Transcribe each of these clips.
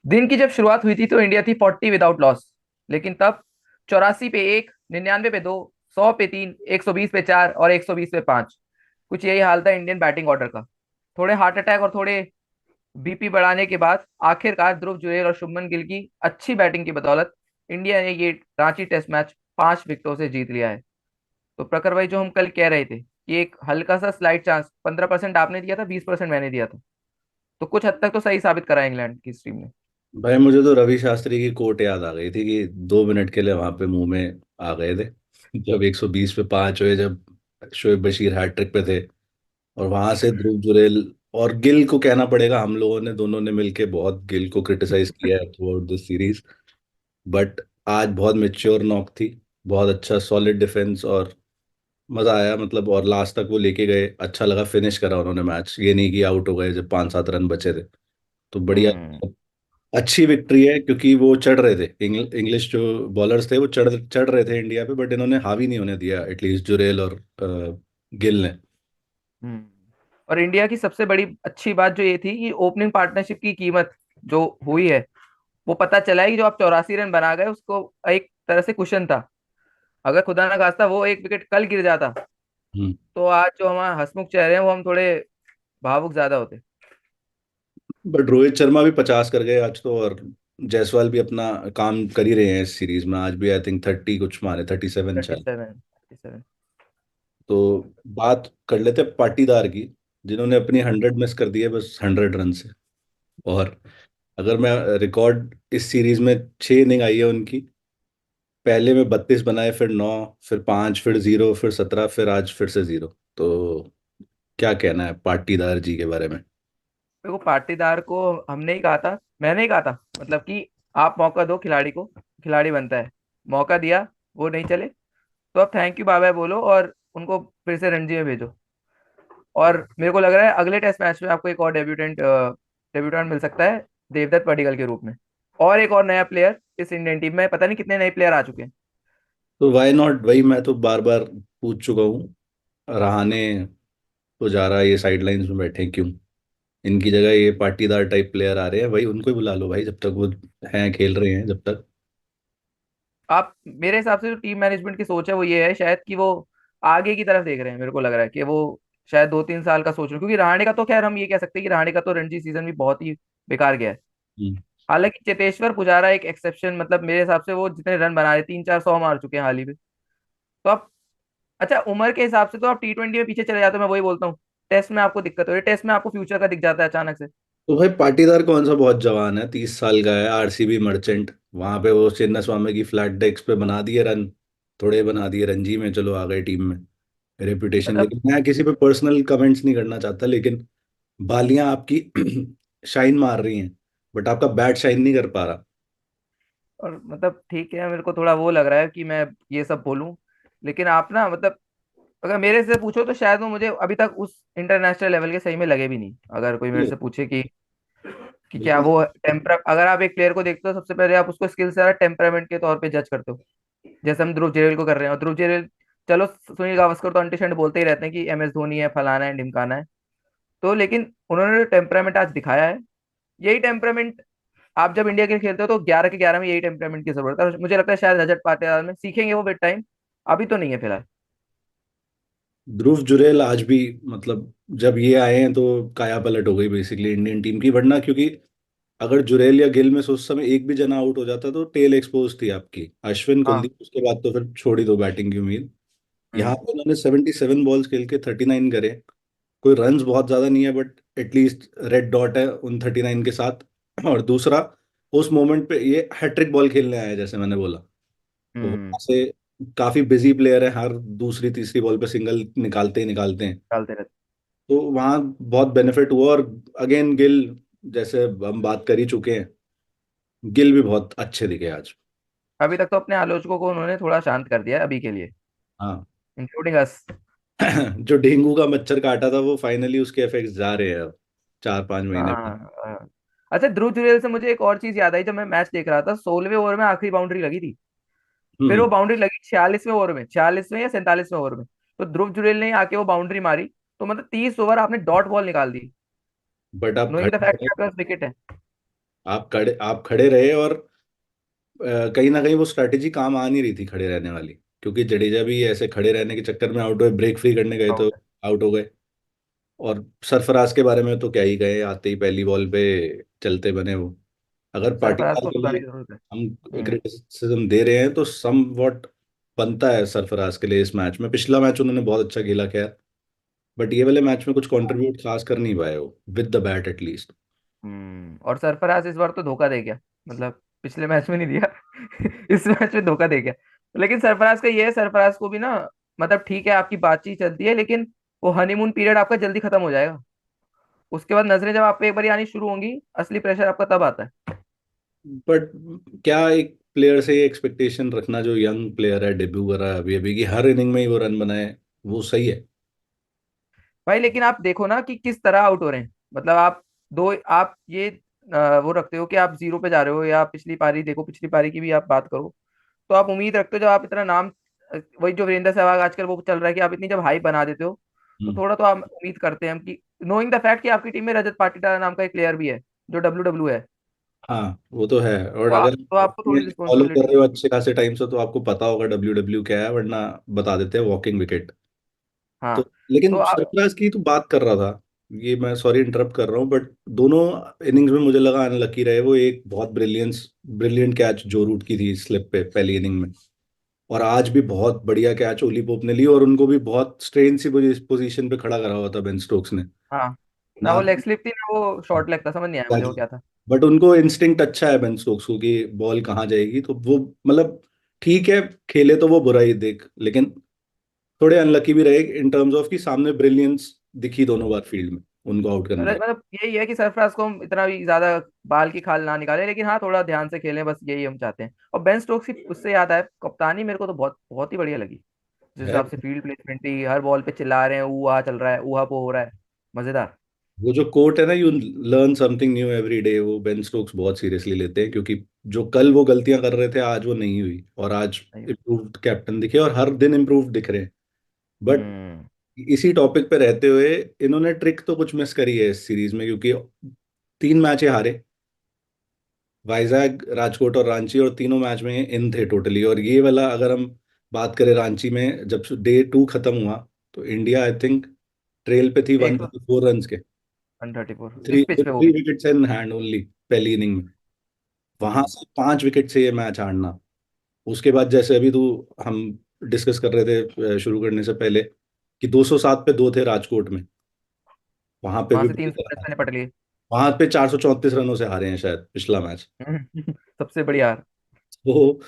दिन की जब शुरुआत हुई थी तो इंडिया थी 40 विदाउट लॉस। लेकिन तब 84 पे एक, 99 पे दो, 100 पे तीन, 120 पे चार और 120 पे पांच। कुछ यही हाल था इंडियन बैटिंग ऑर्डर का। थोड़े हार्ट अटैक और थोड़े बीपी बढ़ाने के बाद आखिरकार ध्रुव जुरैल और शुभमन गिल की अच्छी बैटिंग की बदौलत इंडिया ने ये रांची टेस्ट मैच 5 विकेटों से जीत लिया है। तो प्रखर भाई, जो हम कल कह रहे थे कि एक हल्का सा स्लाइड चांस, 15% आपने दिया था, 20% मैंने दिया था, तो कुछ हद तक तो सही साबित करा इंग्लैंड की इस टीम ने। भाई मुझे तो रवि शास्त्री की कोट याद आ गई थी कि 2 मिनट के लिए वहां पे मुंह में आ गए थे जब 120 पे 5 हुए, जब शोएब बशीर हैट्रिक पे थे। और वहां से ध्रुव जुरैल और गिल को कहना पड़ेगा, हम लोगों ने दोनों ने मिलके बहुत गिल को क्रिटिसाइज किया है through out this series. But आज बहुत मेच्योर नॉक थी, बहुत अच्छा सॉलिड डिफेंस, और मजा आया मतलब। और लास्ट तक वो लेके गए, अच्छा लगा, फिनिश करा उन्होंने मैच, ये नहीं कि आउट हो गए जब 5-7 रन बचे थे। तो बढ़िया, हम्म। अच्छी विक्ट्री है क्योंकि वो चढ़ रहे थे, इंग्लिश जो बॉलर्स थे वो चढ़ चढ़ रहे थे इंडिया पे, बट इन्होंने हावी नहीं होने दिया, एटलीस्ट जुरेल और गिल ने। हम्म। और इंडिया की सबसे बड़ी अच्छी बात जो ये थी कि ओपनिंग पार्टनरशिप की कीमत जो हुई है, वो पता चला है कि जो आप 84 रन बना गए उसको एक तरह से कुशन था। अगर खुदा ना खास्ता वो एक विकेट कल गिर जाता हम्म। तो आज जो हमारे हंसमुख चेहरे हैं वो हम थोड़े भावुक ज्यादा होते। बट रोहित शर्मा भी 50 कर गए आज तो, और जायसवाल भी अपना काम कर ही रहे हैं इस सीरीज में। आज भी आई थिंक 30 कुछ मारे, 37 थर्टी शायद। सेवन 37। तो बात कर लेते हैं पाटीदार की, जिन्होंने अपनी 100 मिस कर दी है बस 100 रन से। और अगर मैं रिकॉर्ड, इस सीरीज में 6 इनिंग आई है उनकी। पहले में 32 बनाए, फिर 9, फिर 5, फिर 0, फिर 17, फिर आज फिर से 0। तो क्या कहना है पाटीदार जी के बारे में? देखो, पाटीदार को हमने ही कहा था, मैंने ही कहा था, मतलब कि आप मौका दो खिलाड़ी को, खिलाड़ी बनता है। मौका दिया, वो नहीं चले, तो अब थैंक यू बाय बाय बोलो और उनको फिर से रणजी में भेजो। और मेरे को लग रहा है अगले टेस्ट मैच में आपको एक और डेब्यूटेंट मिल सकता है, देवदत्त पडिक्कल के रूप में। और एक और नया प्लेयर इस इंडियन टीम में, पता नहीं कितने नए प्लेयर आ चुके हैं। तो वाई नॉट, वही मैं तो बार बार पूछ चुका हूँ। रहाने तो जा रहा है, ये साइडलाइंस में बैठे हैं क्यों? इनकी जगह ये पाटीदार टाइप प्लेयर आ रहे हैं, भाई उनको ही बुला लो भाई, जब तक वो हैं, खेल रहे हैं जब तक। आप, मेरे हिसाब से जो टीम मैनेजमेंट की सोच है वो ये है शायद कि वो आगे की तरफ देख रहे हैं। मेरे को लग रहा है कि वो शायद 2-3 साल का सोच रहे हैं, क्योंकि रहाणे का तो खैर हम ये कह सकते हैं कि रहाणे का तो रणजी सीजन भी बहुत ही बेकार गया है। हम्म। हालांकि चेतेश्वर पुजारा एक एक्सेप्शन, मतलब मेरे हिसाब से वो जितने रन बना रहे, 300-400 मार चुके हैं हाल ही में। तो आप, अच्छा उम्र के हिसाब से तो आप T20 में पीछे चले जाते हो, मैं वही बोलता हूँ। टेस्ट में आपको दिक्कत हो रही है, टेस्ट में आपको फ्यूचर का दिख जाता है अचानक से। तो भाई पाटीदार कौन सा बहुत जवान है, 30 साल का है, आरसीबी मर्चेंट, वहां पे वो चिन्ना स्वामी की फ्लैट डेस्क पे बना दिए रन। थोड़े बना दिए, रणजी में चलो आ गए टीम में, रेपुटेशन। मतलब, लेकिन मैं किसी पे पर्सनल कमेंट्स नहीं करना चाहता, लेकिन बालियां आपकी शाइन मार रही हैं, बट आपका बैट शाइन नहीं कर पा रहा। और मतलब ठीक है, मेरे को थोड़ा वो लग रहा है कि मैं ये सब बोलूं, लेकिन आप ना, मतलब अगर मेरे से पूछो तो शायद वो मुझे अभी तक उस इंटरनेशनल लेवल के सही में लगे भी नहीं। अगर कोई मेरे से पूछे कि क्या बिल्कुल। वो टेम्पर, अगर आप एक प्लेयर को देखते हो सबसे पहले आप उसको स्किल से टेम्परामेंट के तौर पे जज करते हो, जैसे हम ध्रुव जुरैल को कर रहे हैं। और ध्रुव जुरैल, चलो सुनील गावस्कर तो अंटी शंट बोलते ही रहते हैं कि MS धोनी है, फलाना है, ढिमकाना है, तो लेकिन उन्होंने जो टेम्परामेंट आज दिखाया है, यही टेम्परामेंट आप जब इंडिया के लिए खेलते हो तो 11 के 11 में यही टेम्परामेंट की जरूरत है। और मुझे लगता है शायद रजत पाटीदार में सीखेंगे वो विद टाइम, अभी तो नहीं है फिलहाल। ध्रुव जुरैल आज भी, मतलब जब ये आए हैं तो काया पलट हो गई बेसिकली इंडियन टीम की, वरना क्योंकि अगर जुरैल या गिल में से उस समय एक भी जना आउट हो जाता तो टेल एक्सपोज थी आपकी, अश्विन हाँ। कुलदीप, उसके बाद तो फिर छोड़ ही दो बैटिंग की उम्मीद। यहाँ हम्म। पे उन्होंने 77 बॉल्स खेल के 39 करे। कोई रन्स बहुत ज्यादा नहीं है, बट एटलीस्ट रेड डॉट है उन 39 के साथ। और दूसरा, उस मोमेंट पे ये हैट्रिक बॉल खेलने आया है, जैसे मैंने बोला। तो हम्म। वहां से काफी बिजी प्लेयर है, हर दूसरी तीसरी बॉल पे सिंगल निकालते ही निकालते हैं। डालते रहते। तो वहाँ बहुत बेनिफिट हुआ। और अगेन गिल, जैसे हम बात कर ही चुके हैं, गिल भी बहुत अच्छे दिखे आज। अभी तक तो अपने आलोचकों को उन्होंने थोड़ा शांत कर दिया है अभी के लिए, हाँ। इंक्लूडिंग अस। जो डेंगू का मच्छर काटा था वो फाइनली उसके इफेक्ट्स जा रहे हैं अब, 4-5 महीने में। हाँ, हाँ। अच्छा, ध्रुव जुरैल से मुझे एक और चीज याद आई। जब मैं मैच देख रहा था, 16वें ओवर में आखिरी बाउंड्री लगी थी। फिर हम्म। वो बाउंड्री लगी 46वें ओवर में, 46वें या 47वें ओवर में। तो ध्रुव जुरैल ने आके वो बाउंड्री मारी। तो मतलब 30 ओवर आपने डॉट बॉल निकाल दी, बट आप नोइंग द खड़े फैक्ट खड़े, आपके पास विकेट है। आप खड़े रहे, और कहीं ना कहीं वो स्ट्रैटेजी काम आ नहीं रही थी खड़े रहने वाली, क्योंकि जडेजा भी ऐसे खड़े रहने के चक्कर में आउट हुए, ब्रेक फ्री करने गए तो आउट है। आउट हो गए। और सरफराज के बारे में तो क्या ही कहे, आते ही पहली बॉल पे चलते बने वो। अगर सरफराज पाटियार को के सुधारने लिए की जरूरत है। हम हम्म। क्रिटिसिज्म दे रहे हैं तो सम वॉट बनता है सरफराज के लिए। इस मैच में, पिछला मैच उन्होंने बहुत अच्छा खेला खैर, बट ये वाले मैच में कुछ कंट्रीब्यूट खास कर नहीं पाए वो, विद द बैट एटलीस्ट। और सरफराज इस बार तो धोखा दे गया, मतलब पिछले मैच में नहीं दिया। इस मैच में धोखा दे गया। लेकिन सरफराज का ये है, सरफराज को भी ना, मतलब ठीक है आपकी बातचीत चलती है, लेकिन वो हनीमून पीरियड आपका जल्दी खत्म हो जाएगा। उसके बाद नजरें जब आप पे एक बार आनी शुरू होंगी, असली प्रेशर आपका तब आता है। बट क्या एक प्लेयर से ये एक्सपेक्टेशन रखना, जो यंग प्लेयर है, डेब्यू कर रहा है अभी अभी, कि हर इनिंग में ही वो रन बनाए, वो सही है? भाई लेकिन आप देखो ना कि किस तरह आउट हो रहे हैं, मतलब आप ये वो रखते हो कि आप जीरो पे जा रहे हो, या पिछली पारी देखो, पिछली पारी की भी आप बात करो, तो आप उम्मीद रखते हो जब आप इतना नाम, वही जो वीरेंद्र सहवाग आजकल वो चल रहा है कि आप इतनी जब हाइप बना देते हो, तो हम्म। थोड़ा तो आप उम्मीद करते हैं हम कि, नोइंग द फैक्ट कि आपकी टीम में रजत पाटीदार नाम का एक प्लेयर भी है जो डब्ल्यू है। हाँ, वो तो है। और अगर तो आपको थोड़ी फॉलो कर रिस्पॉन्सिबिलिटी रहे हो है। अच्छे खासे टाइम से, तो आपको पता होगा डब्ल्यू डब्ल्यू क्या है, वरना बता देते हैं वॉकिंग विकेट। हाँ। तो लेकिन तो आप सरफराज की तो बात कर रहा था, ये मैं सॉरी इंटरप्ट कर रहा हूँ, बट दोनों इनिंग्स में मुझे लगा अनलकी रहे वो। एक बहुत ब्रिलियंट कैच जो रूट की थी स्लिप पे पहली इनिंग में, और आज भी बहुत बढ़िया कैच ओली पोप ने ली, और उनको भी बहुत स्ट्रेन सी पोजीशन पे खड़ा करा हुआ था बेन स्टोक्स ने। हाँ, ना ना, वो लेग स्लिप थी ना वो शॉर्ट लेग था, समझ नहीं आया मुझे वो क्या था। बट उनको इंस्टिंक्ट अच्छा है बेन स्टोक्स को कि बॉल कहाँ जाएगी, तो वो मतलब ठीक है, खेले तो वो बुरा ही देख, लेकिन थोड़े अनलकी भी रहे इन टर्म्स ऑफ कि सामने ब्रिलियंस दिखी दोनों बार फील्ड में उनको आउट करने अरे के। मतलब यही है कि सरफराज को हम इतना भी ज्यादा बाल की खाल ना निकाले, लेकिन हाँ थोड़ा ध्यान से खेलें, बस यही हम चाहते हैं। और बेन स्टोक्स की उससे याद आया, कप्तानी मेरे को तो बहुत बहुत ही बढ़िया लगी। जिस है हिसाब से फील्ड प्लेसमेंट थी, हर बॉल पे चिल्ला रहे हैं, ऊहा चल रहा है, ऊहा पो हो रहा है, मजेदार। वो जो कोट है ना, you learn something new every day, वो बेन स्टोक्स बहुत सीरियसली लेते हैं, क्योंकि जो कल वो गलतियां कर रहे थे आज वो नहीं हुई, और आज इम्प्रूव्ड कैप्टन दिखे, और हर दिन इम्प्रूव्ड दिख रहे हैं। बट हम्म। इसी टॉपिक पे रहते हुए, इन्होंने ट्रिक तो कुछ मिस करी है इस सीरीज में, क्योंकि 3 मैच हारे, वाइजैक, राजकोट और रांची, और तीनों मैच में इन थे टोटली। और ये वाला अगर हम बात करें, रांची में जब डे 2 खत्म हुआ, तो इंडिया आई थिंक ट्रेल पे थी एक वन तो थर्टी फोर रन के, 134 थ्री इस पिच पे वो थ्री भी। विकेट्स इन हैंड ओनली पहली इनिंग में। वहां हम्म। से 5 विकेट से ये मैच हारना। उसके बाद जैसे अभी तो हम डिस्कस कर रहे थे शुरू करने से पहले, कि 207 पे 2 थे राजकोट में, वहां पे वहां भी से बड़ी 300 तरह में निपट लिए। वहां पे 434 रनों से हारे हैं शायद पिछला मैच। सबसे बढ़िया हार। तो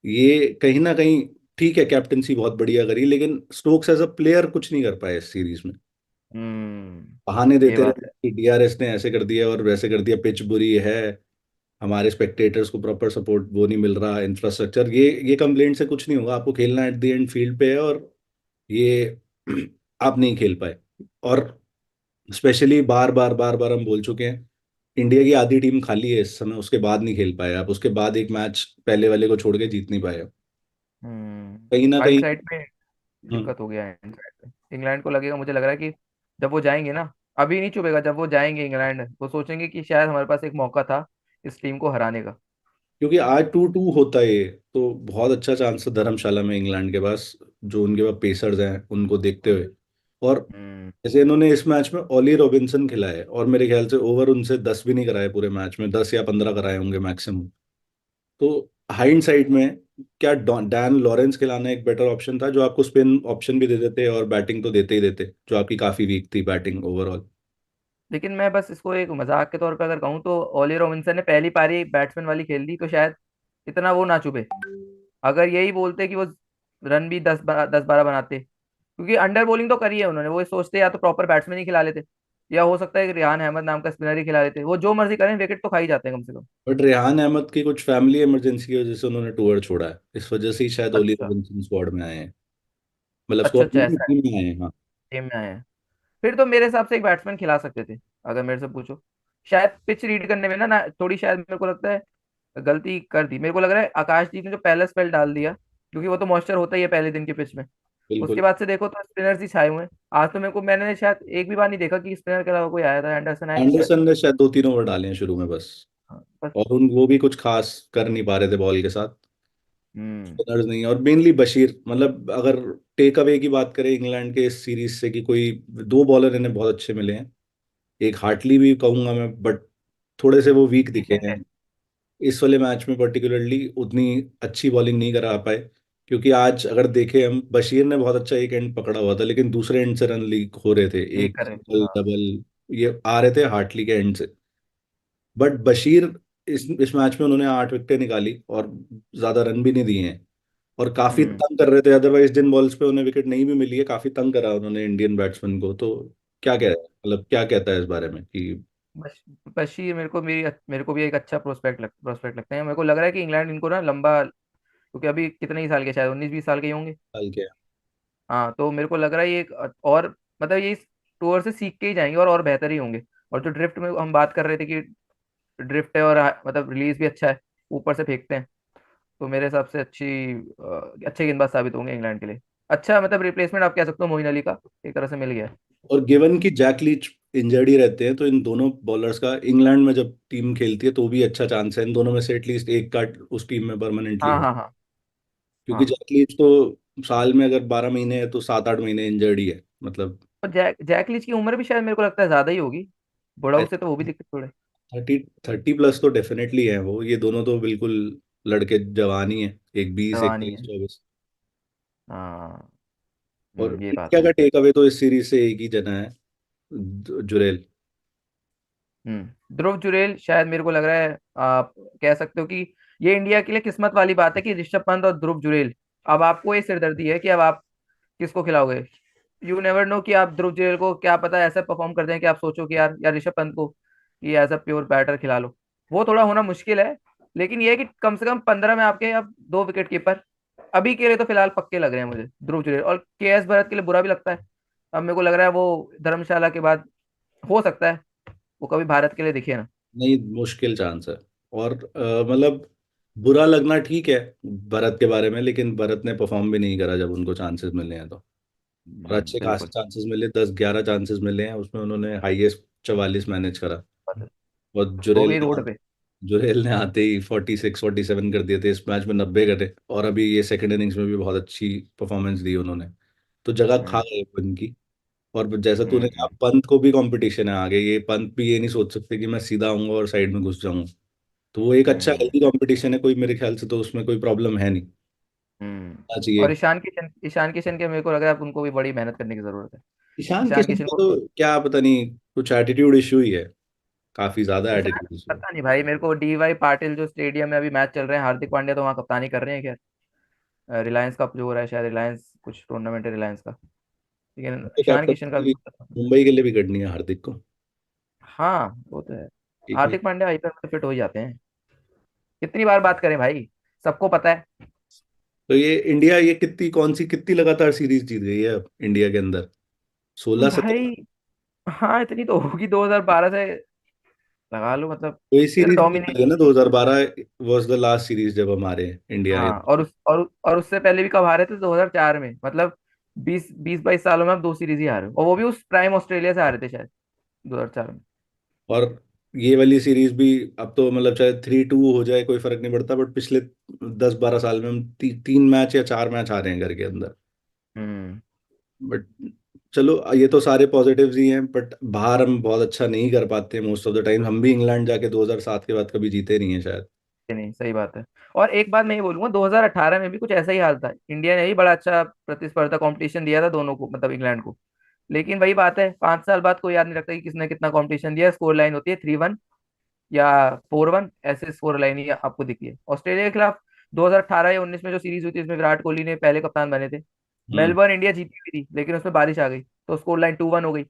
ये कहीं ना कहीं, ठीक है कैप्टनसी बहुत बढ़िया करी, लेकिन स्टोक्स एज अ प्लेयर कुछ नहीं कर पाए इस सीरीज में। बहाने ये देते बात रहे है। कि डीआरएस ने ऐसे कर दिया और वैसे कर दिया, पिच बुरी है, हमारे स्पेक्टेटर्स को प्रॉपर सपोर्ट वो नहीं मिल रहा, इंफ्रास्ट्रक्चर, ये कंप्लेंट से कुछ नहीं होगा, आपको खेलना एट द एंड फील्ड पे है, और ये आप नहीं खेल पाए। और स्पेशली बार बार बार बार हम बोल चुके हैं, इंडिया की आधी टीम खाली है इस समय, उसके बाद नहीं खेल पाए आप, उसके बाद एक मैच पहले वाले को छोड़ के जीत नहीं पाए आप। कहीं ना हाइट कहीं। साइड में हम्म। दिक्कत हो गया है इन साइड पे। इंग्लैंड को लगेगा, मुझे लग रहा है कि जब वो जाएंगे ना, अभी नहीं चुभेगा, जब वो जाएंगे इंग्लैंड, वो सोचेंगे कि शायद हमारे पास एक मौका था इस टीम को हराने का। क्योंकि आज 2-2 होता है ये, तो बहुत अच्छा चांस है धर्मशाला में इंग्लैंड के पास, जो उनके पास पेसर्स हैं उनको देखते हुए। और हम्म। जैसे इन्होंने इस मैच में ओली रॉबिन्सन खिलाए, और मेरे ख्याल से ओवर उनसे 10 भी नहीं कराए पूरे मैच में, 10 या 15 कराए होंगे मैक्सिमम। तो हाइंड साइड में, क्या डैन लॉरेंस खिलाना एक बेटर ऑप्शन था, जो आपको स्पिन ऑप्शन भी दे देते और बैटिंग तो देते ही देते, जो आपकी काफी वीक थी बैटिंग ओवरऑल। लेकिन मैं बस इसको एक मजाक के तौर पे अगर कहूँ, तो ओली रॉबिन्सन ने पहली पारी बैट्समैन वाली खेल ली, तो शायद इतना वो ना चुभे। अगर यही बोलते कि वो रन भी 10-12 बनाते, क्योंकि अंडर बॉलिंग तो करी है उन्होंने, वो ये सोचते या तो प्रॉपर बैट्समैन ही खिला लेते, या हो सकता है कि रेहान अहमद नाम का स्पिनर ही खिला लेते, वो जो मर्जी करें विकेट तो खा ही जाते हैं कम से कम। बट रेहान अहमद की कुछ फैमिली इमरजेंसी की वजह से उन्होंने टूर छोड़ा है, इस वजह से ही शायद ओली अच्छा रॉबिन्सन स्क्वाड में आए हैं, मतलब अच्छा स्क्वाड अच्छा, में ऐसा है। टीम में आए हैं, हाँ। टीम में आए हैं। फिर तो मेरे हिसाब से एक बैट्समैन खिला सकते थे, अगर मेरे से पूछो। शायद पिच रीड करने में ना थोड़ी, शायद मेरे को लगता है गलती कर दी। मेरे को लग रहा है आकाशदीप ने जो पहला स्पेल डाल दिया, क्योंकि वो तो मॉइस्चर होता ही है पहले दिन के पिच में। बिल्कुल। उसके बाद से देखो तो स्पिनर्स ही छाए हुए हैं। आज तो मेरे को, मैंने शायद एक भी बार नहीं देखा कि स्पिनर के अलावा कोई आया था, एंडरसन आया था शायद। एंडरसन ने शायद 2-3 ओवर डाले हैं शुरू में बस। हाँ, बस। और उन वो भी कुछ खास कर नहीं पा रहे थे बॉल के साथ। हम्म। स्पिनर्स नहीं, और मेनली बशीर, मतलब अगर टेक अवे की बात करें इंग्लैंड के इस सीरीज से, कि कोई दो बॉलर इन्हें बहुत अच्छे मिले हैं। एक हार्टली भी कहूंगा मैं, बट थोड़े से वो वीक दिखे डिसेंट हैं है। इस वाले मैच में पर्टिकुलरली, उतनी अच्छी बॉलिंग नहीं करा पाए। क्योंकि आज अगर देखें हम, बशीर ने बहुत अच्छा एक एंड पकड़ा हुआ था, लेकिन दूसरे एंड से रन लीक हो रहे थे, नहीं एक कर रहे थे, सिंगल हाँ। डबल ये आ रहे थे हार्टली के एंड से। बट बशीर, इस मैच में उन्होंने 8 विकेटें निकाली और ज्यादा रन भी नहीं दिए हैं, और काफी हम्म। तंग कर रहे थे। अदरवाइज जिन बॉल्स पे उन्हें विकेट नहीं भी मिली है, काफी तंग करा उन्होंने इंडियन बैट्समैन को। तो क्या कह मतलब क्या कहता है इस बारे में कि बश, बशीर मेरे को भी एक अच्छा प्रोस्पेक्ट लगता है। मेरे को लग रहा है कि इंग्लैंड इनको ना लंबा, क्योंकि अभी कितने ही साल के, शायद 19-20 साल के ही होंगे। हाल क्या हाँ, तो मेरे को लग रहा है ये और मतलब ये इस टूर से सीख के ही जाएंगे और बेहतर ही होंगे। और जो ड्रिफ्ट में हम बात कर रहे थे कि ड्रिफ्ट है और मतलब रिलीज भी अच्छा है, ऊपर से फेंकते हैं, तो मेरे हिसाब से अच्छे गेंदबाज साबित होंगे इंग्लैंड के लिए। अच्छा, मतलब रिप्लेसमेंट आप कह सकते हो मोइन अली का, एक तरह से मिल गया है। और गिवन की जैक लीच इंजर्ड ही रहते हैं, तो इन दोनों बॉलर्स का इंग्लैंड में जब टीम खेलती है तो भी अच्छा चांस है इन दोनों में से एटलीस्ट एक का उस टीम में परमानेंटली हाँ हो। हाँ हाँ क्योंकि हाँ। जैक लीच तो साल में अगर 12 महीने है तो 7-8 महीने इंजर्ड ही है, मतलब और जैक लीच की उम्र भी शायद मेरे को लगता है ज्यादा ही होगी, बुढ़ाऊ से तो वो भी दिखते थोड़े। 30 30 प्लस तो डेफिनेटली है वो, ये दोनों तो बिल्कुल लड़के जवान ही है, एक 20 एक जवानी 23 है। 24। हाँ। और ये बात इंडिया है। का टेक अवे तो इस सीरीज से एक ही जना है, जुरेल। ध्रुव जुरैल शायद, मेरे को लग रहा है आप कह सकते हो कि ये इंडिया के लिए किस्मत वाली बात है कि ऋषभ पंत और ध्रुव जुरैल, अब आपको ये सिरदर्दी है कि अब आप किसको खिलाओगे। यू नेवर नो कि आप ध्रुव जुरैल को क्या पता ऐसा परफॉर्म कर दें कि आप सोचो कि यार ऋषभ पंत को कि एज अ प्योर बैटर खिला लो। वो थोड़ा होना मुश्किल है, लेकिन ये है कि कम से कम 15 में आपके अब 2 विकेट कीपर अभी के लिए तो फिलहाल पक्के लग रहे हैं मुझे, ध्रुव जुरैल। और के एस भरत के लिए बुरा भी लगता है। अब मेरे को लग रहा है वो धर्मशाला के बाद हो सकता है वो कभी भारत के लिए दिखे ना। नहीं, मुश्किल चांस है। और मतलब बुरा लगना ठीक है भरत के बारे में, लेकिन भरत ने परफॉर्म भी नहीं करा जब उनको चांसेस मिले हैं तो। और अच्छे खासे बिल्कुल। चांसेस मिले, 10 11 चांसेस मिले हैं, उसमें उन्होंने हाईएस्ट 44 मैनेज करा। और वो भी रोड पे। जुरेल ने आते ही 46 47 कर दिए थे, इस मैच में 90 करे, और अभी ये सेकंड इनिंग्स में भी बहुत अच्छी परफॉर्मेंस दी उन्होंने। तो जगह खा हम्म गए वो इनकी। और जैसा तूने कहा, हम्म पंत को भी कंपटीशन है आगे, ये पंत भी ये नहीं सोच सकते कि मैं सीधा आऊंगा और साइड में घुस जाऊंगा। तो वो एक अच्छा हम्म हेल्दी कंपटीशन है, कोई मेरे ख्याल से तो उसमें कोई प्रॉब्लम है नहीं। आना और चाहिए। ईशान किशन के मेरे को लग रहा है अब उनको भी बड़ी मेहनत करने की जरूरत है। ईशान ईशान किशन किशन का को तो क्या पता नहीं, कुछ एटीट्यूड इशू ही है, काफी ज्यादा ईशान एटीट्यूड इशू है। पता नहीं भाई, मेरे को DY पाटिल जो स्टेडियम में अभी मैच चल रहे हैं, हार्दिक पांड्या तो वहाँ कप्तानी कर रहे हैं क्या। रिलायंस कप जो हो रहा है, शायद रिलायंस कुछ टूर्नामेंट है रिलायंस का, लेकिन तो ईशान किशन का भी कैप्टन मुंबई के लिए भी करनी है हार्दिक को। हाँ वो तो है। एक हार्दिक पांड्या आईपीएल में फिट हो ही जाते हैं। कितनी बार बात करें भाई, सबको पता है। तो ये इंडिया, ये कितनी कौन सी कितनी लगातार सीरीज जीत गई है अब इंडिया के अंदर, 16 17। भाई हाँ, इतनी तो होगी 2012 से, लगा लो मतलब। कोई ये तो सीरीज नहीं डोमिनेट। हारे ना, 2012 वाज द लास्ट सीरीज जब हम हारे इंडिया हाँ, और उससे पहले भी कब हारे थे, 2004 में, मतलब 20-22 सालों में आप 2 सीरीज ही हारे हो, और वो भी उस प्राइम ऑस्ट्रेलिया से हारे थे शायद 2004 में। और ये वाली सीरीज भी अब तो मतलब चाहे 3-2 हो जाए कोई फर्क नहीं पड़ता, बट पिछले 10 12 साल में हम 3 मैच या 4 मैच हारे हैं घर के अंदर। हम्म। बट चलो, ये तो सारे पॉजिटिव्स ही हैं, बट बाहर हम बहुत अच्छा नहीं कर पाते मोस्ट ऑफ द टाइम। हम भी इंग्लैंड जाके 2007 के बाद कभी जीते नहीं है शायद। नहीं, सही बात है। और एक बात मैं ये बोलूंगा, 2018 में भी कुछ ऐसा ही हाल था, इंडिया ने ही बड़ा अच्छा प्रतिस्पर्धा कंपटीशन दिया था दोनों को, मतलब इंग्लैंड को। लेकिन वही बात है, 5 साल बाद कोई याद नहीं रखता कि किसने कितना कंपटीशन दिया। स्कोर लाइन होती है 3-1 या 4-1, ऐसे स्कोर लाइन ही आपको दिखी है। ऑस्ट्रेलिया के खिलाफ 2018 या 19 में जो सीरीज हुई थी, इसमें विराट कोहली ने पहले कप्तान बने थे। हम्म। मेलबर्न इंडिया जीती हुई थी, लेकिन उसमें बारिश आ गई तो स्कोर लाइन 2-1 हो गई,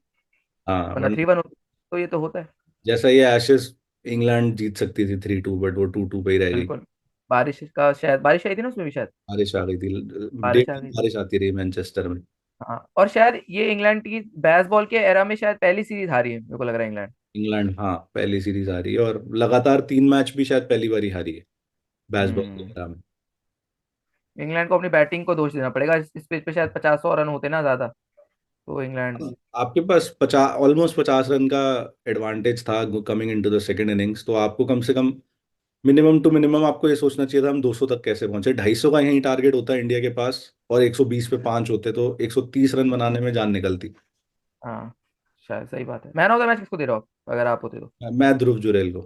हाँ, वरना वरना 3-1 होती। तो ये तो होता है। जैसा ये एशेज, इंग्लैंड जीत सकती थी 3-2, बट वो 2-2 पे ही रह गई। बिल्कुल। बारिश का शायद, बारिश आई थी ना उसमें भी शायद। बारिश आ गई थी, बारिश आ डेली गई थी। बारिश आती रही मैनचेस्टर में। हाँ, और शायद ये इंग्लैंड की बेसबॉल के एरा में शायद पहली सीरीज हारी है, मेरे को लग रहा है इंग्लैंड। इंग्लैंड, हाँ, पहली सीरीज हारी है, और लगातार 3 मैच भी शायद पहली बार ही हारी है बेसबॉल के हम्म। era में। इंग्लैंड को अपनी बैटिंग को दोष देना पड़ेगा, इस पिच पे शायद 50-100 रन होते ना ज्यादा, तो इंग्लैंड। आपके पास 50 ऑलमोस्ट 50 रन का एडवांटेज था coming into the second innings, तो आपको कम से कम मिनिमम टू मिनिमम आपको ये सोचना चाहिए था हम 200 तक कैसे पहुंचे। 250 का यही टारगेट होता है इंडिया के पास, और 120 पे 5 होते तो 130 रन बनाने में जान निकलती। हाँ, शायद सही बात है। मैन ऑफ द मैच किसको दे रहे हो आप, अगर आप होते तो? मैं ध्रुव जुरैल को,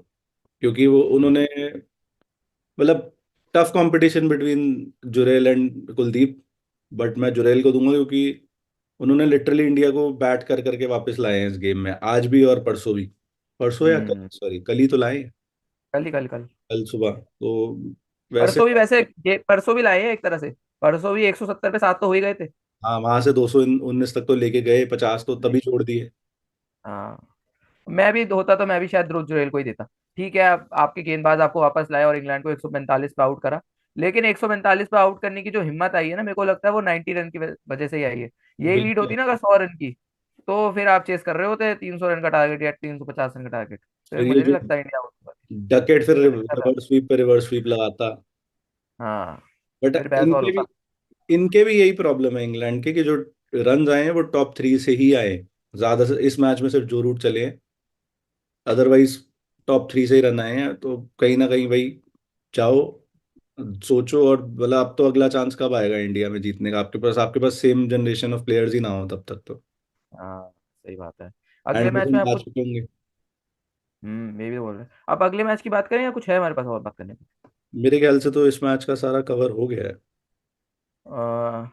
क्योंकि वो उन्होंने मतलब tough competition between Jurel and Kuldeep, but मैं जुरैल को दूंगा क्योंकि उन्होंने लिटरली इंडिया को बैट कर करके वापस लाए हैं इस गेम में, आज भी और परसों भी। परसों या कल, हम्म। सॉरी कल ही तो लाए हैं, कल ही, कल कल। कल सुबह तो। वैसे परसों भी वैसे ये परसों भी लाए हैं एक तरह से। परसों भी 170 पे 7 तो हो ही गए थे। हाँ, वहां से 219 तक तो लेके गए, 50 तो तभी छोड़ दिए। हाँ, मैं भी होता तो मैं भी शायद ध्रुव जुरैल को ही देता। ठीक है, आपके गेंदबाज आपको वापस लाए और इंग्लैंड को 145 पे आउट करा। लेकिन 145 पे आउट करने की जो हिम्मत आई है ना, मेरे को लगता है वो 90 रन की वजह से ही आई है। यही लीड बिल्कुल। होती ना अगर 100 रन की, तो फिर आप चेस कर रहे होते 300 रन का टारगेट या 350 रन का टारगेट। फिर फिर ये मुझे नहीं जो लगता इंडिया आउट होती। डकेट फिर मुझे लगता था। रिवर्स स्वीप पे रिवर्स स्वीप लगाता। हाँ, बट फिर बहस और इनके भी होता। इनके भी यही प्रॉब्लम है इंग्लैंड के, कि जो रन आए हैं वो टॉप 3 से ही आए। ज्यादा से इस मैच में सिर्फ जो रूट चले हैं, अदरवाइज टॉप 3 से ही रन आए हैं। तो कहीं ना कहीं भाई जाओ, सोचो, और बोला अब तो अगला चांस कब आएगा इंडिया में जीतने का, आपके पास सेम जनरेशन ऑफ प्लेयर्स ही ना हो तब तक तो। हाँ, सही बात है। अगले मैच में एंडरसन आप आ कुछ। चुके होंगे। मैं भी बोल रहे हैं, आप अगले मैच की बात करें या कुछ है हमारे पास और बात करने मेरे ख्याल से तो इस मैच का सारा कवर हो गया है। को?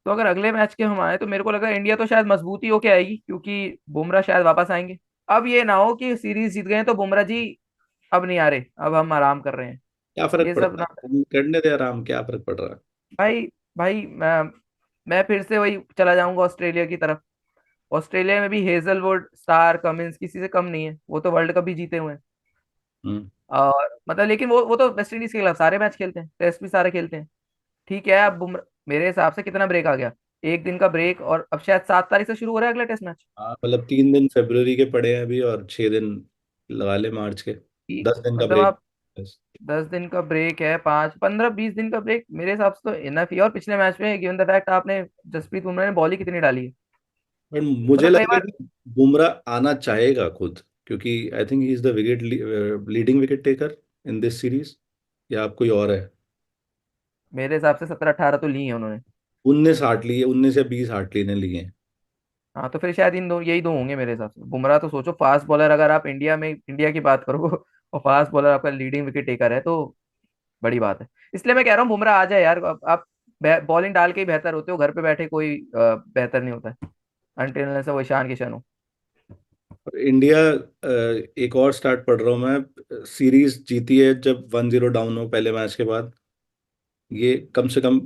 तो अगर अगले मैच के हम आए तो मेरे को लग रहा है इंडिया तो शायद मजबूती होके आएगी, क्योंकि बुमराह शायद वापस आएंगे। अब ये ना हो कि सीरीज जीत गए तो बुमराह जी अब नहीं आ रहे, अब हम आराम कर रहे हैं। क्या फर्क ये सब पड़ता ना। है, करने दे आराम, क्या फर्क पड़ रहा है। भाई, भाई मैं फिर से वही चला जाऊंगा ऑस्ट्रेलिया की तरफ। ऑस्ट्रेलिया में भी हेजलवुड, स्टार, कमिंस किसी से कम नहीं है, वो तो वर्ल्ड कप भी जीते हुए हैं। हम्म। और मतलब लेकिन वो तो वेस्ट इंडीज के खिलाफ सारे मैच खेलते हैं, टेस्ट भी सारे खेलते हैं। ठीक है, अब बुमराह मेरे हिसाब से कितना ब्रेक आ गया, एक दिन का ब्रेक, और अब शायद 7 तारीख से शुरू हो रहा है अगला टेस्ट मैच। हाँ, मतलब 3 दिन फरवरी के पड़े हैं अभी, और 6 दिन लगा ले मार्च के। ठीक, 10 दिन का मतलब ब्रेक आप बस। 10 दिन का ब्रेक है, 5, 15, 20 दिन का ब्रेक मेरे हिसाब से तो इनफ ही है। और पिछले मैच में गिवन द फैक्ट आपने जसप्रीत बुमराह ने बॉल ही कितनी डाली है। पर मुझे मतलब लग कई रहा है बार कि बुमराह आना चाहेगा खुद, क्योंकि I think he is the wicket leading wicket taker in this series, या आप कोई और है। मेरे हिसाब से 17, 18 तो ली है उन्होंने। 19 हार्ट लिए, 19 या 20 हार्ट लेने लिए हैं। हाँ, तो फिर शायद इन दो, यही दो होंगे मेरे हिसाब से। बुमराह तो सोचो, फास्ट बॉलर, अगर आप इंडिया में इंडिया की बात करो और फास्ट बॉलर आपका लीडिंग विकेट टेकर है, तो बड़ी बात है। इसलिए मैं कह रहा हूँ बुमराह आ जाए यार। आप बॉलिंग डाल के ही बेहतर होते हो, घर पे बैठे कोई बेहतर नहीं होता है, अनटिल से वो ईशान किशन हो। और इंडिया एक और स्टार्ट पढ़ रहा हूँ मैं, सीरीज जीती है जब 1-0 डाउन हो पहले मैच के बाद। ये कम से कम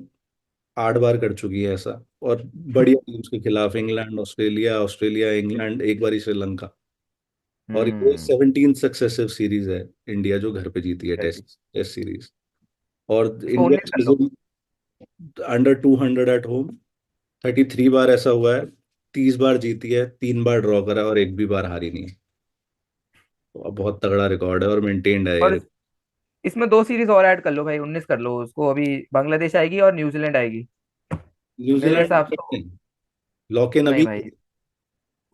8 बार कर चुकी है ऐसा, और बढ़िया टीम्स के खिलाफ, इंग्लैंड, ऑस्ट्रेलिया, ऑस्ट्रेलिया, इंग्लैंड, एक बार श्रीलंका। और ये हम्म। 17 सक्सेसिव सीरीज है इंडिया जो घर पे जीती है, टेस्ट टेस्ट सीरीज। और इसको इंडिया 19 कर लो। चेजिंग अंडर 200 एट होम 33 बार ऐसा हुआ है। 30 बार जीती है, 3 बार ड्रॉ करा, और एक भी बार हारी नहीं है। तो अब बहुत तगड़ा रिकॉर्ड है और मेंटेन्ड है और ये। इसमें 2 सीरीज और ऐड कर लो भाई, 19 कर लो उसको। अभी बांग्लादेश आएगी और न्यूजीलैंड आएगी। तो मेरे न्यूजीलैंड हिसाब से तो लॉक इन नहीं अभी। भाई,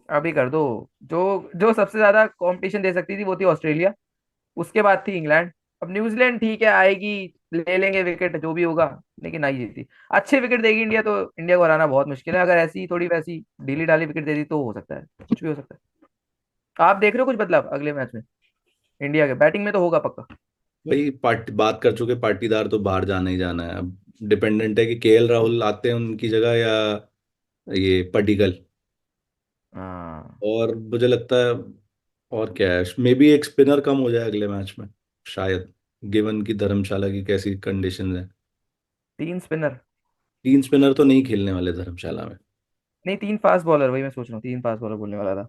अभी कर दो। जो जो सबसे ज्यादा कंपटीशन दे सकती थी वो थी ऑस्ट्रेलिया, उसके बाद थी इंग्लैंड। अब न्यूजीलैंड ठीक है आएगी, ले लेंगे विकेट जो भी होगा, लेकिन आई जीती। अच्छे विकेट देगी इंडिया तो इंडिया को हराना बहुत मुश्किल है। अगर ऐसी थोड़ी वैसी ढीली ढाली विकेट दे दी तो हो सकता है, कुछ भी हो सकता है। आप देख रहे हो कुछ बदलाव अगले मैच में? इंडिया के बैटिंग में तो होगा पक्का। वही पार्टी बात कर चुके, पाटीदार तो बाहर जाना ही जाना है अब। डिपेंडेंट है कि केएल राहुल आते हैं उनकी जगह, या ये पडिक्कल। हाँ, और मुझे लगता है, और क्या है, मे बी एक स्पिनर कम हो जाए अगले मैच में शायद, गिवन की धर्मशाला की कैसी कंडीशंस हैं। 3 स्पिनर। 3 स्पिनर तो नहीं खेलने वाले धर्मशाला में। नहीं, 3 फास्ट बॉलर, वही मैं सोच रहा हूँ, 3 फास्ट बॉलर बोलने वाला था।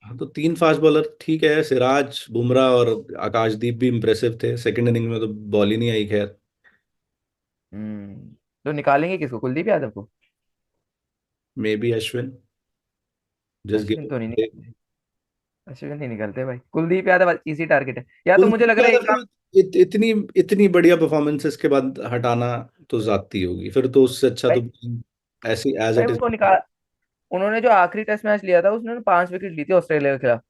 हाँ, तो 3 फास्ट बॉलर ठीक है, सिराज, बुमराह और आकाशदीप भी इम्प्रेसिव थे। सेकंड इनिंग में तो बॉल ही नहीं आई खैर। तो निकालेंगे किसको, कुलदीप यादव को? May be Ashwin, just Ashwin तो नहीं गिव। निकलते। अश्विन नहीं निकलते भाई, कुलदीप यादव इजी टारगेट है। या तो मुझे कुलदीप लग रहा है यादव एक को काम। इतनी इतनी बढ़िया परफॉर्मेंसेस के बाद हटाना तो ज्यादती होगी, फिर तो उससे अच्छा भाई, तो ऐसी एज भाई इट इज। उनको निकाल। उन्होंने जो आखिरी टेस्ट मैच लिया था उसने 5 विकेट ली थी ऑस्ट्रेलिया के खिलाफ,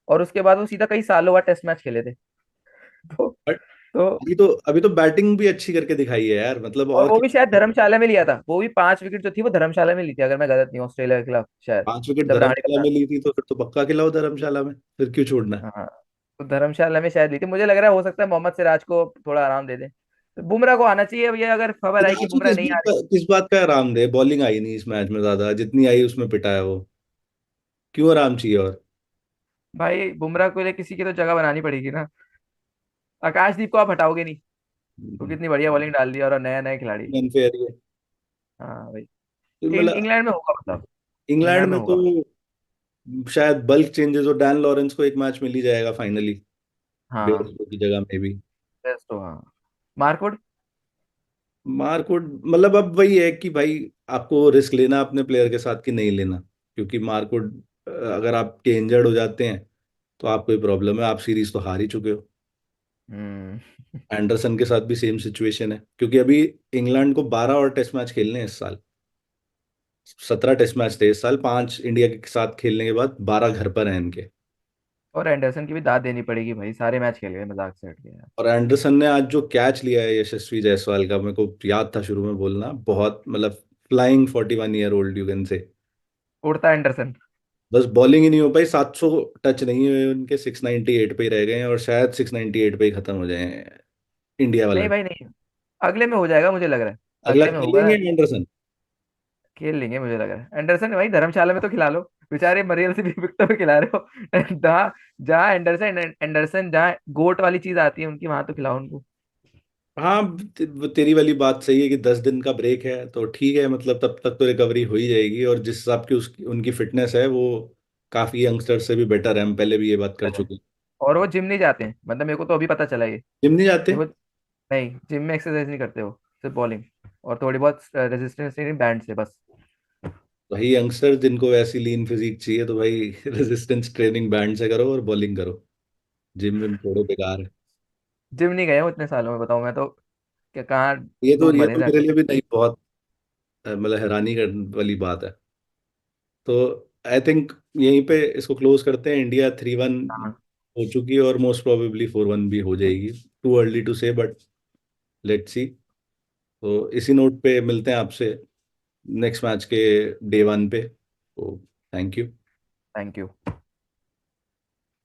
और उसके बाद वो सीधा कई सालों बाद टेस्ट मैच खेले थे। तो बट तो अभी तो बैटिंग भी अच्छी करके दिखाई है यार, मतलब और और वो भी शायद क्या। धर्मशाला में लिया था, वो भी 5 विकेट जो थी वो धर्मशाला में ली थी, अगर मैं गलत नहीं हूँ, ऑस्ट्रेलिया के खिलाफ शायद, 5 विकेट जब रहाणे धर्मशाला कप्तान में था। ली थी तो फिर तो पक्का खिलाओ धर्मशाला में, फिर क्यों छोड़ना है। हाँ, तो धर्मशाला में शायद ली थी, मुझे लग रहा है हो सकता है मोहम्मद सिराज को थोड़ा आराम दे दे, तो बुमराह को आना चाहिए। अब ये अगर खबर आई कि सिराज को बुमराह नहीं आ रहे, किस बात का आराम दे, बॉलिंग आई नहीं इस मैच में, ज्यादा जितनी आई उसमें पिटाया वो, क्यों आराम चाहिए और। भाई बुमराह को लिए किसी की तो जगह बनानी पड़ेगी ना। आकाशदीप को आप हटाओगे नहीं, तो कितनी बढ़िया बॉलिंग डाल दी, और नया नया खिलाड़ी। अनफेयर है। हाँ भाई। तो मतलब इंग्लैंड में होगा मतलब, इंग्लैंड इंग्लैंड में में होगा। तो शायद बल्क चेंजेस, और डैन लॉरेंस को एक मैच मिल ही जाएगा फाइनली, हाँ, बेयर्स की जगह में भी। बेस्ट तो हाँ। मार्कवुड। मार्कवुड मतलब अब वही है कि भाई आपको रिस्क लेना अपने प्लेयर के साथ कि नहीं लेना, क्योंकि मार्कवुड अगर आपके इंजर्ड हो जाते हैं तो आपको ही प्रॉब्लम है, आप सीरीज तो हार ही चुके हो। हम्म। एंडरसन के साथ भी सेम सिचुएशन है, क्योंकि अभी इंग्लैंड को 12 और टेस्ट मैच खेलने हैं इस साल। 17 टेस्ट मैच थे इस साल, 5 इंडिया के साथ खेलने के बाद 12 घर पर हैं इनके। और एंडरसन की भी दाद देनी पड़ेगी भाई, सारे मैच खेल गए, मजाक से हट गया यार। और एंडरसन ने आज जो कैच लिया है यशस्वी जायसवाल का, मेरे को याद था शुरू में बोलना, बहुत मतलब flying 41 year old you can say. उड़ता एंडरसन। बस बॉलिंग ही नहीं हो पाई, 700 टच नहीं हुए उनके, 698 पे ही रह गए हैं, और शायद 698 पे ही खत्म हो जाए इंडिया वाला। नहीं भाई नहीं, अगले में हो जाएगा मुझे लग रहा है। अगला अगले में होगा। खेलेंगे एंडरसन। खेल लेंगे मुझे लग रहा है एंडरसन, भाई धर्मशाला में तो खिला लो। बेचारे मरियल से भी विकेटों पे खिला रहे हो। जहाँ जहाँ एंडरसन एंडरसन जहाँ गोट वाली चीज आती है उनकी, वहां तो खिलाओ उनको। हाँ, तेरी वाली बात सही है कि 10 दिन का ब्रेक है तो ठीक है, मतलब तब तक तो रिकवरी हो ही जाएगी, और जिस हिसाब की उसकी उनकी फिटनेस है वो काफी यंगस्टर से भी बेटर है, हम पहले भी ये बात कर चुके हैं। और वो जिम नहीं जाते हैं, मतलब मेरे को तो अभी पता चला ये। जिम नहीं जाते। देखो, नहीं जिम में एक्सरसाइज नहीं करते हो, सिर्फ बॉलिंग और थोड़ी बहुत रेजिस्टेंस ट्रेनिंग बैंड से बस। भाई यंगस्टर जिनको वैसी लीन फिजिक चाहिए तो भाई रेजिस्टेंस ट्रेनिंग बैंड से करो और बॉलिंग करो, जिम विम छोड़ो, बेकार है। जिम नहीं गए हूँ इतने सालों में, बताऊँ मैं तो क्या कहाँ दूध ये बने तो मेरे जाके। लिए भी नहीं, बहुत मतलब हैरानी वाली बात है। तो आई थिंक यहीं पे इसको क्लोज करते हैं। इंडिया 3-1 हाँ। हो चुकी है, और मोस्ट प्रोबेबली 4-1 भी हो जाएगी। टू अर्ली टू से, बट लेट्स सी। तो इसी नोट पे मिलते हैं आपसे नेक्स्ट मैच के डे 1 पे। तो थैंक यू। Thank you.